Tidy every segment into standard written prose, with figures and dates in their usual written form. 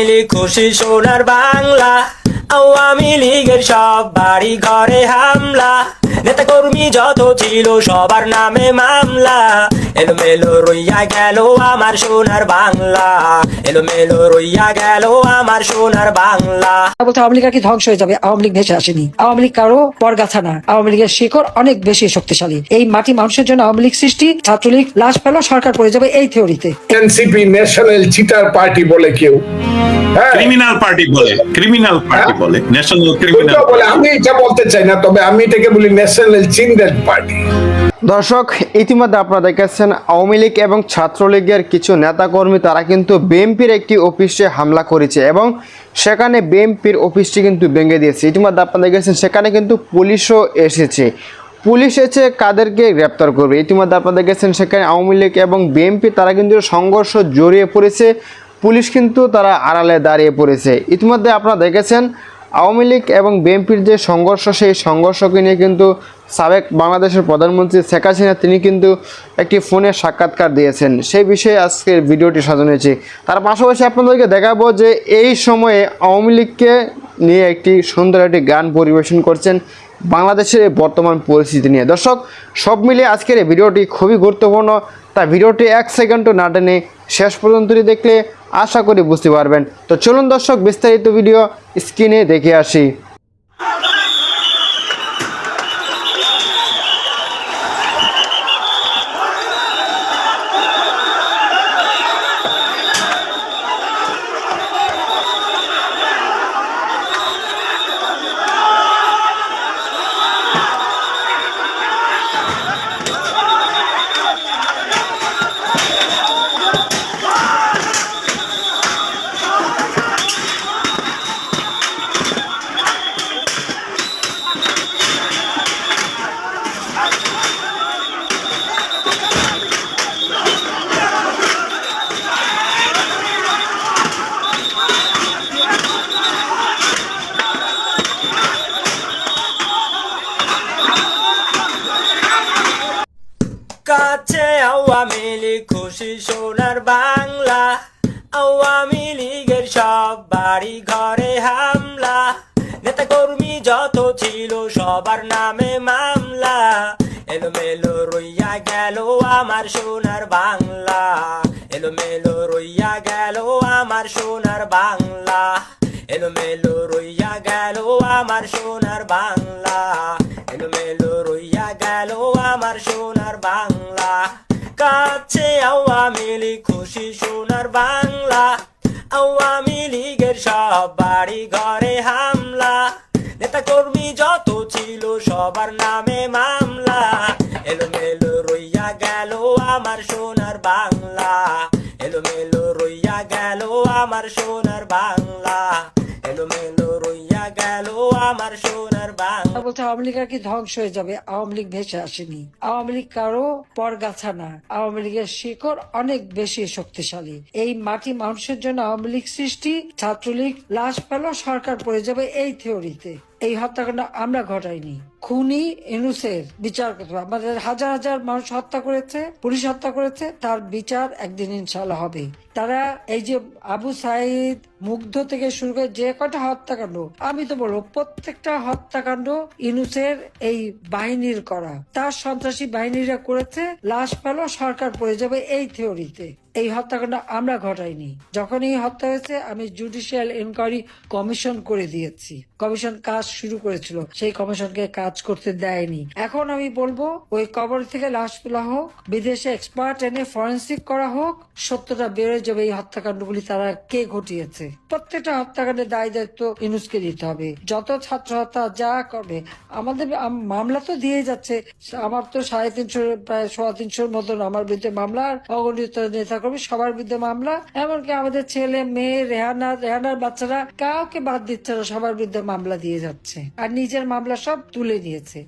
লীগ খুশি সোনার বাংলা, আওয়ামী লীগের সব বাড়ি ঘরে হামলা, নেতা কর্মী যত ছিল সবার নামে মামলা, এলোমেলো রইয়া গেল আমার সোনার বাংলা, এলোমেলো রইয়া গেল আমার সোনার বাংলা। বলতে আওয়ামী লীগ আর কি ধ্বংস হয়ে যাবে, আওয়ামী লীগ ভেসে আসেনি। আওয়ামী লীগ কারো পরগাছা না, আওয়ামী লীগের শিকড় অনেক বেশি শক্তিশালী। এই মাটি মানুষের জন্য আওয়ামী লীগ সৃষ্টি, ছাত্রলীগ লাশ পেল, সরকার পড়ে যাবে এই থিওরিতে। এনসিপি ন্যাশনাল চিটার পার্টি বলে কেউ, ক্রিমিনাল পার্টি বলে, ক্রিমিনাল পার্টি বলে, ন্যাশনাল ক্রিমিনাল বলে। আমি এটা বলতে চাই না, তবে আমি এটাকে বলি ন্যাশনাল চিন্ডেড পার্টি। দর্শক, ইতিমধ্যে আপনারা দেখেছেন আওয়ামী লীগ এবং ছাত্রলীগের কিছু নেতাকর্মী তারা কিন্তু বিএনপির একটি অফিসে হামলা করেছে এবং সেখানে বিএনপির অফিসটি কিন্তু ভেঙে দিয়েছে। ইতিমধ্যে আপনারা দেখেছেন সেখানে কিন্তু পুলিশও এসেছে। পুলিশ এসে কাদেরকে গ্রেপ্তার করবে। ইতিমধ্যে আপনারা দেখেছেন সেখানে আওয়ামী লীগ এবং বিএনপি তারা কিন্তু সংঘর্ষ জড়িয়ে পড়েছে, পুলিশ কিন্তু তারা আড়ালে দাঁড়িয়ে পড়েছে। ইতিমধ্যে আপনারা দেখেছেন আওয়ামী লীগ এবং বিএনপির যে সংঘর্ষ, সেই সংঘর্ষকে নিয়ে কিন্তু সাবেক বাংলাদেশের প্রধানমন্ত্রী শেখ হাসিনা তিনি কিন্তু একটি ফোনে সাক্ষাৎকার দিয়েছেন। সেই বিষয়ে আজকের ভিডিওটি সাজানো হয়েছে। তার পাশাপাশি আপনাদেরকে দেখাবো যে এই সময়ে আওয়ামী লীগকে নিয়ে একটি সুন্দর একটি গান পরিবেশন করছেন বাংলাদেশের বর্তমান পরিস্থিতি নিয়ে। দর্শক, সব মিলিয়ে আজকের এই ভিডিওটি খুবই গুরুত্বপূর্ণ, তাই ভিডিওটি 1 সেকেন্ডও না টেনে শেষ পর্যন্তই দেখলে আশা করি বুঝতে পারবেন। তো চলুন দর্শক, বিস্তারিত ভিডিও স্ক্রিনে দেখে আসি। কাছে আওয়ামী লীগ খুশি সোনার বাংলা, আওয়ামী লীগের সব বাড়ি ঘরে হামলা, নেতা কর্মী যত ছিল সবার নামে মামলা, এলোমেলো রইয়া গেল আমার সোনার বাংলা, এলোমেলো রইয়া গেল আমার সোনার বাংলা, এলোমেলো রইয়া গেল আমার সোনার বাংলা, এলোমেলো রইয়া গেল আমার সোনার বাংলা। কাছে আওয়ামী লীগ খুশি সোনার বাংলা, আওয়ামী লীগের সব বাড়ি ঘরে হামলা, নেতা কর্মী যত ছিল সবার নামে মামলা, এলোমেলো রইয়া গেল আমার সোনার বাংলা, এলোমেলো রইয়া গেল আমার সোনার বাংলা, এলোমেলো রইয়া গেল আমার সোনার বাংলা। বলতে আওয়ামী লীগ আর কি ধ্বংস হয়ে যাবে, আওয়ামী লীগ ভেসে আসেনি। আওয়ামী লীগ কারো পরগাছা না, আওয়ামী লীগের শিকড় অনেক বেশি শক্তিশালী। এই মাটি মানুষের জন্য আওয়ামী লীগ সৃষ্টি, ছাত্রলীগ লাশ পেল, সরকার পড়ে যাবে এই থিওরিতে। এই হত্যাকাণ্ড আমরা ঘটাইনি, খুনি ইনুসের বিচার করতে হবে। আমাদের হাজার হাজার মানুষ হত্যা করেছে, পুলিশ হত্যা করেছে, তার বিচার একদিন ইনশাল্লাহ হবে। তারা এই যে আবু সাইদ, মুগ্ধ থেকে শুরু করে যে কটা হত্যাকাণ্ড, আমি তো বলবো প্রত্যেকটা হত্যাকাণ্ড ইনুসের এই বাহিনীর করা, তার সন্ত্রাসী বাহিনীরা করেছে, লাশ পেল, সরকার পড়ে যাবে এই থিওরিতে। এই হত্যাকাণ্ড আমরা ঘটাইনি। যখন এই হত্যা হয়েছে আমি জুডিশিয়াল ইনকোয়ারি কমিশন করে দিয়েছি, কমিশন কাজ শুরু করেছিল, সেই কমিশনকে কাজ করতে দেয়নি। এখন আমি বলবো ওই কবর থেকে লাশ তোলা হোক, বিদেশে এক্সপার্ট এনে ফরেন্সিক করা হোক, সত্যটা বেরোয় যাবে এই হত্যাকাণ্ডগুলি তারা কে ঘটিয়েছে। প্রত্যেকটা হত্যাকাণ্ডের দায় দায়িত্ব ইনুসকে দিতে হবে। যত ছাত্র হত্যা যা করবে, আমাদের মামলা তো দিয়ে যাচ্ছে। আমার তো 350 প্রায় 350 মতন আমার বিরুদ্ধে মামলা, আর অগণিত নেতা কর্মী সবার বিরুদ্ধে মামলা, এমনকি আমাদের ছেলে মেয়ে রেহানার বাচ্চারা কাউকে বাদ দিচ্ছে না, সবার বিরুদ্ধে মামলা দিয়ে যাচ্ছে। আর নিজের মামলা সব তুলে নিয়েছে।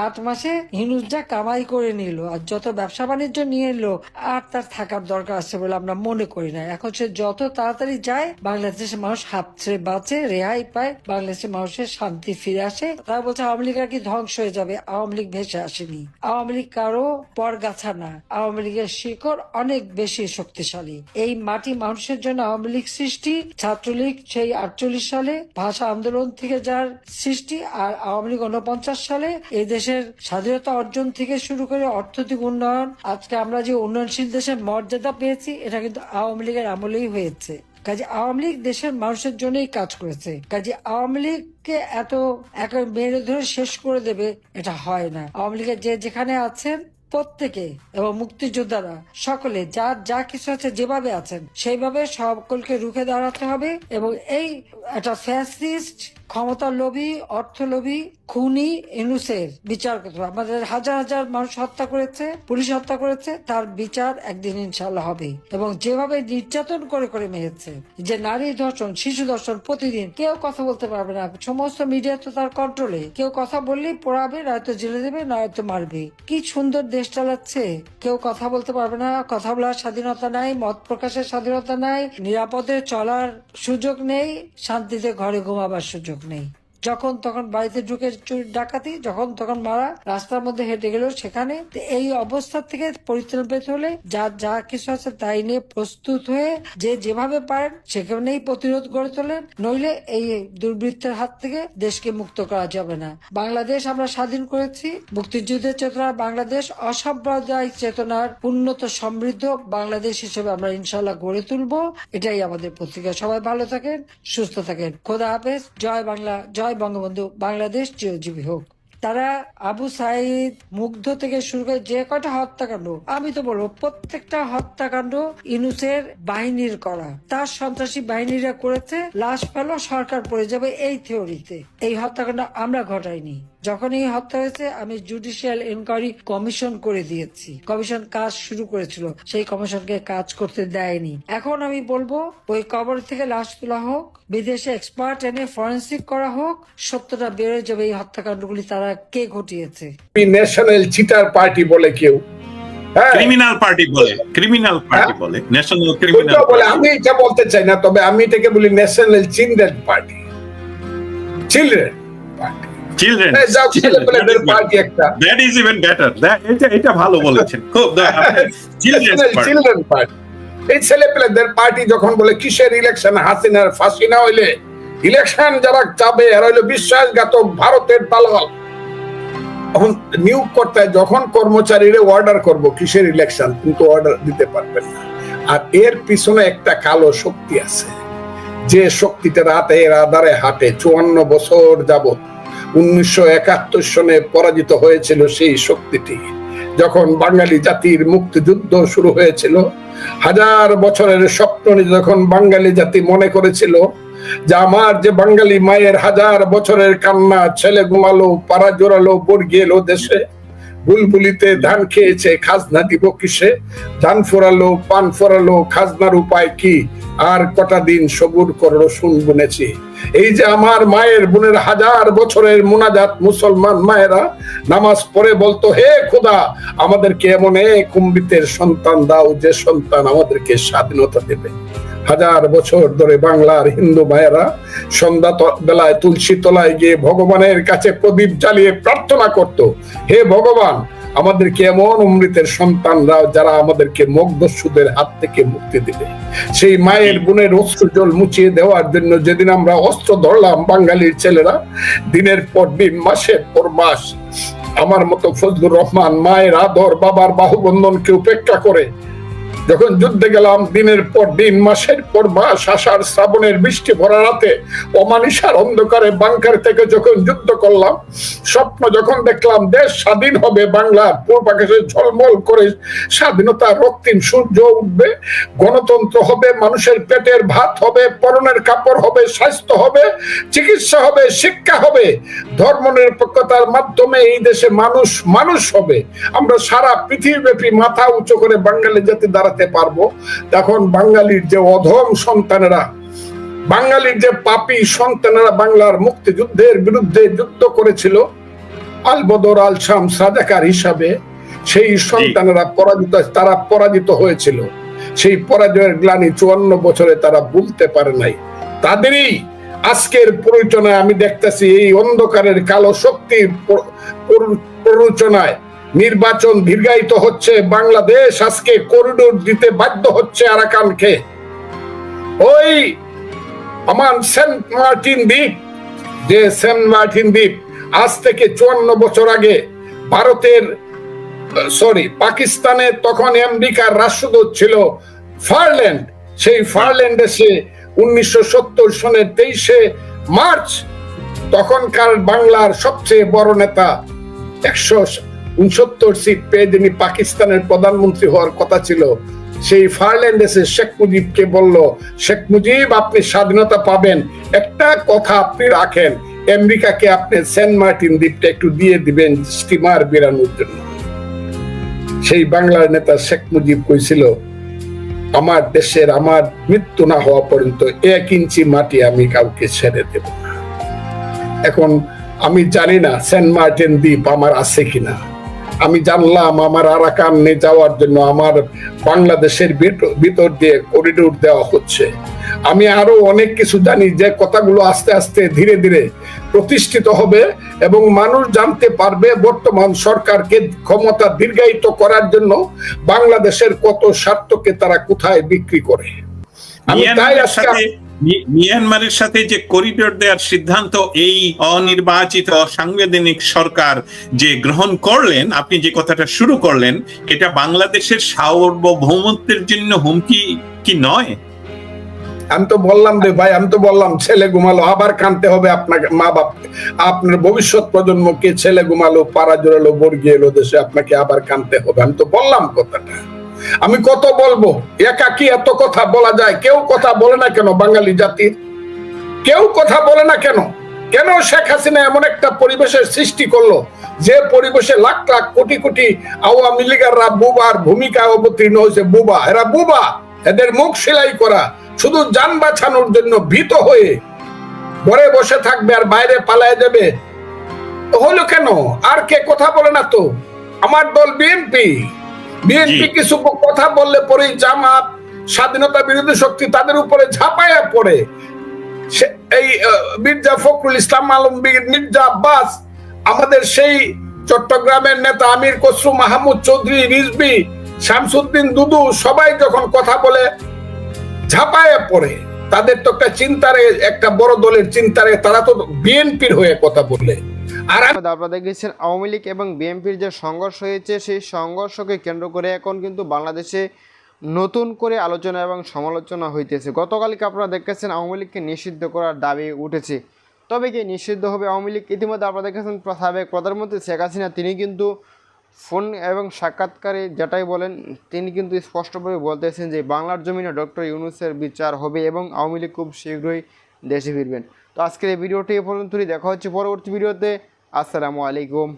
8 মাসে ইনুস যা কামাই করে নিল আর যত ব্যবসা বাণিজ্য নিয়ে এলো, আর তার থাকার দরকার আছে বলে আমরা মনে করি না। এখন সে যত তাড়াতাড়ি যায়, বাংলাদেশের মানুষ হাত ছেড়ে বাঁচে, রেহাই পায়, বাংলাদেশের মানুষের শান্তি ফিরে আসে। তারা বলছে আওয়ামী লীগ আর কি ধ্বংস হয়ে যাবে, আওয়ামী লীগ ভেসে আসেনি। আওয়ামী লীগ কারো পরগাছা না, আওয়ামী লীগের শিকড় অনেক বেশি শক্তিশালী। এই মাটি মানুষের জন্য আওয়ামী লীগ সৃষ্টি, ছাত্রলীগ সেই 48 সালে ভাষা আন্দোলন থেকে যার সৃষ্টি, আর আওয়ামী লীগ 49 সালে এই দেশের স্বাধীনতা অর্জন থেকে শুরু করে অর্থনৈতিক উন্নয়ন, আজকে আমরা যে উন্নয়নশীল দেশের মর্যাদা পেয়েছি, এটা কিন্তু আওয়ামী লীগের আমলেই হয়েছে। কাজে আওয়ামী লীগ দেশের মানুষের জন্যই কাজ করেছে। কাজে আওয়ামী লীগকে এত এক মেরে ধরে শেষ করে দেবে, এটা হয় না। আওয়ামী লীগের যে যেখানে আছেন প্রত্যেকে এবং মুক্তিযোদ্ধারা সকলে যার যা কিছু আছে যেভাবে আছেন সেইভাবে সকলকে রুখে দাঁড়াতে হবে এবং এই একটা ফ্যাসিস্ট ক্ষমতার লোভী অর্থলোভী খুনি ইনুসের বিচার করতে হবে। আমাদের হাজার হাজার মানুষ হত্যা করেছে, পুলিশ হত্যা করেছে, তার বিচার একদিন ইনশাল্লাহ হবে। এবং যেভাবে নির্যাতন করে করে মেরেছে, যে নারী ধর্ষণ শিশু ধর্ষণ প্রতিদিন, কেউ কথা বলতে পারবে না, সমস্ত মিডিয়া তো তার কন্ট্রোলে, কেউ কথা বললেই পড়াবে, নয়তো জেলে দেবে, নয়তো মারবে। কি সুন্দর দেশ চালাচ্ছে, কেউ কথা বলতে পারবে না, কথা বলার স্বাধীনতা নাই, মত প্রকাশের স্বাধীনতা নাই, নিরাপদে চলার সুযোগ নেই, শান্তিতে ঘরে ঘুমাবার সুযোগ নেই। যখন তখন বাড়িতে ঢুকে চুরি ডাকাতি, যখন তখন মারা, রাস্তার মধ্যে হেঁটে গেল সেখানে। এই অবস্থা থেকে পরিত্রাণ পেতে হলে যার যা কিছু আছে তাই নিয়ে প্রস্তুত হয়ে যে যেভাবে পারেন সেখানেই প্রতিরোধ গড়ে তোলেন, নইলে এই দুর্বৃত্তের হাত থেকে দেশকে মুক্ত করা যাবে না। বাংলাদেশ আমরা স্বাধীন করেছি মুক্তিযুদ্ধের চেতনার বাংলাদেশ, অসাম্প্রদায়িক চেতনার উন্নত সমৃদ্ধ বাংলাদেশ হিসেবে আমরা ইনশাল্লাহ গড়ে তুলবো। এটাই আমাদের পত্রিকা। সবাই ভালো থাকেন, সুস্থ থাকেন। খোদা হাফেজ। জয় বাংলা, জয় বঙ্গবন্ধু, বাংলাদেশ চিরজীবী হোক। তারা আবু সাইদ মুগ্ধ থেকে শুরু করে যে কটা হত্যাকাণ্ড, আমি তো বলবো প্রত্যেকটা হত্যাকাণ্ড ইউনূসের বাহিনীর করা, তার সন্ত্রাসী বাহিনীরা করেছে। লাশ পেল, সরকার পড়ে যাবে, এই থিওরিতে। এই হত্যাকাণ্ড আমরা ঘটাইনি। যখন এই হত্যা হয়েছে আমি জুডিশিয়াল ইনকোয়ারি কমিশন করে দিয়েছি। কমিশন কাজ শুরু করেছিল, সেই কমিশনকে কাজ করতে দেয়নি। এখন আমি বলবো ওই কবর থেকে লাশ তোলা হোক, বিদেশে এক্সপার্ট এনে ফরেন্সিক করা হোক, সত্যটা বেরোয় যাবে এই হত্যাকাণ্ডগুলি তারা কে ঘটিয়েছে। ন্যাশনাল চিটার পার্টি বলে কেউ, ক্রিমিনাল পার্টি বলে, ক্রিমিনাল পার্টি বলে, ন্যাশনাল ক্রিমিনাল বলে। আমি এটা বলতে চাই না, তবে আমি এটাকে বলি national children party. Children party, children party একটা, দ্যাট ইজ ইভেন বেটার। এটা ভালো বলেছেন খুব। চিলড্রেন পার্টি, এই ছেলেপেলেদের পার্টি যখন বলে কিসের ইলেকশন, হাসিনার ফাঁসি না হইলে ইলেকশন যারা চাবে এরা হইলো বিশ্বাসঘাতক ভারতের দালাল। এখন নিয়োগ করতে যখন কর্মচারীরা অর্ডার করবো কিসের ইলেকশন, কিন্তু অর্ডার দিতে পারবেন না। আর এর পিছনে একটা কালো শক্তি আছে, যে শক্তিটা রাতের আধারে হাঁটে 54 বছর যাবত। 1971 সনে পরাজিত হয়েছিল সেই শক্তিটি, যখন বাঙালি জাতির মুক্তিযুদ্ধ শুরু হয়েছিল। হাজার বছরের স্বপ্ন নিয়ে যখন বাঙালি জাতি মনে করেছিল যে আমার যে বাঙালি মায়ের হাজার বছরের কান্না, ছেলে ঘুমালো, পাড়া জোড়ালো, বর্গি এলো দেশে, বুলবুলিতে ধান খেয়েছে, খাজনা দিব কিসে, ধান ফোরালো, পান ফোরালো, খাজনার উপায় কি, আর কটা দিন সবুর করো শুন বুনেছি। এই যে আমার মায়ের বোনের হাজার বছরের মুনাজাত, মুসলমান মায়েরা নামাজ পড়ে বলতো, হে খোদা আমাদেরকে এমন এক অমৃতের সন্তান দাও যে সন্তান আমাদেরকে স্বাধীনতা দেবে। হাজার বছর ধরে বাংলার হিন্দু মায়েরা সন্ধ্যা বেলায় তুলসী তলায় গিয়ে ভগবানের কাছে প্রদীপ জ্বালিয়ে প্রার্থনা করত, হে ভগবান আমাদেরকে এমন অমৃতের সন্তান দাও যারা আমাদেরকে মুগ্ধসুদের হাত থেকে মুক্তি দিবে। সেই মায়ের বোনের অস্ত্র জল মুছিয়ে দেওয়ার জন্য যেদিন আমরা অস্ত্র ধরলাম বাঙালির ছেলেরা, দিনের পর দিন, মাসের পর মাস, আমার মতো ফজলুর রহমান মায়ের আদর, বাবার বাহুবন্ধনকে উপেক্ষা করে যখন যুদ্ধে গেলাম, দিনের পর দিন, মাসের পর মাস, আষাঢ় শ্রাবণের বৃষ্টি ভরা রাতে অমানিসার অন্ধকারে বাংকার থেকে যখন যুদ্ধ করলাম, স্বপ্ন যখন দেখলাম দেশ স্বাধীন হবে, বাংলার পূর্বাকাশে ঝলমল করে স্বাধীনতার রক্তিম সূর্য উঠবে, গণতন্ত্র হবে, মানুষের পেটের ভাত হবে, পরনের কাপড় হবে, স্বাস্থ্য হবে, চিকিৎসা হবে, শিক্ষা হবে, ধর্মনিরপেক্ষতার মাধ্যমে এই দেশে মানুষ মানুষ হবে, আমরা সারা পৃথিবীব্যাপী মাথা উঁচু করে বাঙালি জাতি দাঁড়াতে পারবো। তখন বাঙালির যে অধম সন্তানেরা, বাঙালির যে পাপী সন্তানেরা বাংলার মুক্তিযুদ্ধের বিরুদ্ধে যুদ্ধ করেছিল আল বদর আল শামস রাজাকার হিসাবে, সেই সন্তানেরা তারা পরাজিত হয়েছিল। সেই পরাজয়ের গ্লানি 54 বছরে তারা ভুলতে পারে নাই। তাদেরই আজকের প্ররোচনায় আমি দেখতেছি, এই অন্ধকারের কালো শক্তির প্ররোচনায় নির্বাচন দীর্ঘায়িত হচ্ছে, বাংলাদেশ আজকে করিডোর দিতে বাধ্য হচ্ছে আরাকানকে। ওই আমার সেন্ট মার্টিন দ্বীপ, যে সেন্ট মার্টিন দ্বীপ আজ থেকে 54 বছর আগে পাকিস্তানে তখন আমেরিকার রাষ্ট্রদূত ছিল ফারল্যান্ড। সেই ফারল্যান্ডে সে 1970 সনের 23শে মার্চ তখনকার বাংলার সবচেয়ে বড় নেতা 169 সিট পেয়ে যিনি পাকিস্তানের প্রধানমন্ত্রী হওয়ার কথা ছিল, সেই ফারল্যান্ডে সে শেখ মুজিবকে বলল, শেখ মুজিব আপনি স্বাধীনতা পাবেন, একটা কথা আপনি রাখেন, আমেরিকাকে আপনি সেন্ট মার্টিন দ্বীপটা একটু দিয়ে দিবেন স্টিমার বেরানোর জন্য। সেই বাংলার নেতা শেখ মুজিব কইছিল, আমার দেশের আমার মৃত্যু না হওয়া পর্যন্ত 1 ইঞ্চি মাটি আমি কাউকে ছেড়ে দেব না। এখন আমি জানি না সেন্ট মার্টিন দ্বীপ আমার আছে কিনা। আমি জানলাম আমার আরাকানে যাওয়ার জন্য আমার বাংলাদেশের ভিতর দিয়ে করিডোর দেওয়া হচ্ছে। আমি আরো অনেক কিছু জানি, যে কথাগুলো আস্তে আস্তে ধীরে ধীরে প্রতিষ্ঠিত হবে এবং মানুষ জানতে পারবে বর্তমান সরকারকে ক্ষমতা দীর্ঘায়িত করার জন্য বাংলাদেশের কত স্বার্থকে তারা কোথায় বিক্রি করে। আমি তাই আজকে মিয়ানমারের সাথে যে করিডোর দেওয়ার সিদ্ধান্ত এই অনির্বাচিত সাংবিধানিক সরকার যে গ্রহণ করলেন, আপনি যে কথাটা শুরু করলেন, এটা বাংলাদেশের সার্বভৌমত্বের জন্য হুমকি কি নয়? আমি তো বললাম রে ভাই, আমি তো বললাম ছেলে ঘুমালো, আবার কানতে হবে আপনাকে, মা বাপ আপনার ভবিষ্যৎ প্রজন্মকে, ছেলে ঘুমালো, পাড়া জোড়ালো, বর্গিয়ে এলো দেশে, আপনাকে আবার কানতে হবে। আমি তো বললাম কথাটা। আমি কত বলবো, একা কি এত কথা বলা যায়? কেউ কথা বলে না কেন? বাঙালি জাতির কেউ কথা বলে না কেন? কেন শেখ হাসিনা এমন একটা পরিবেশের সৃষ্টি করলো, যে পরিবেশে লাখ লাখ কোটি কোটি আওয়ামী লীগাররা বুবার ভূমিকা অবতীর্ণ হয়েছে? বুবা, এরা বুবা, এদের মুখ সেলাই করা, শুধু যান বাঁচানোর জন্য ভীত হয়ে ঘরে বসে থাকবে আর বাইরে পালায় যাবে। হলো কেন? আর কে কথা বলে না তো? আমার দল বিএনপি কিছু কথা বললে পরে জামাত, স্বাধীনতা বিরোধী শক্তি তাদের উপরে ঝাঁপায়া পড়ে। এই মির্জা ফখরুল ইসলাম আলমগীর, মির্জা আব্বাস, আমাদের সেই চট্টগ্রামের নেতা আমির খসরু মাহমুদ চৌধুরী, রিজভী, শামসুদ্দিন দুদু, সবাই যখন কথা বলে ঝাঁপায়া পড়ে। তাদের তো একটা চিন্তারে, একটা বড় দলের চিন্তারে, তারা তো বিএনপির হয়ে কথা বললে। আর আপনারা দেখেছেন আওয়ামী লীগ এবং বিএনপির যে সংঘর্ষ হয়েছে, সেই সংঘর্ষকে কেন্দ্র করে এখন কিন্তু বাংলাদেশে নতুন করে আলোচনা এবং সমালোচনা হইতেছে। গতকালকে আপনারা দেখেছেন আওয়ামী লীগকে নিষিদ্ধ করার দাবি উঠেছে। তবে কি নিষিদ্ধ হবে আওয়ামী লীগ? ইতিমধ্যে আপনারা দেখেছেন সাবেক প্রধানমন্ত্রী শেখ হাসিনা তিনি কিন্তু ফোন এবং সাক্ষাৎকারে যেটাই বলেন, তিনি কিন্তু স্পষ্টভাবে বলতেছেন যে বাংলার জমিনে ডক্টর ইউনূসের বিচার হবে এবং আওয়ামী লীগ খুব শীঘ্রই দেশে ফিরবেন। তো আজকের এই ভিডিওটি এ পর্যন্তই। দেখা হচ্ছে পরবর্তী ভিডিওতে। আসসালামু আলাইকুম।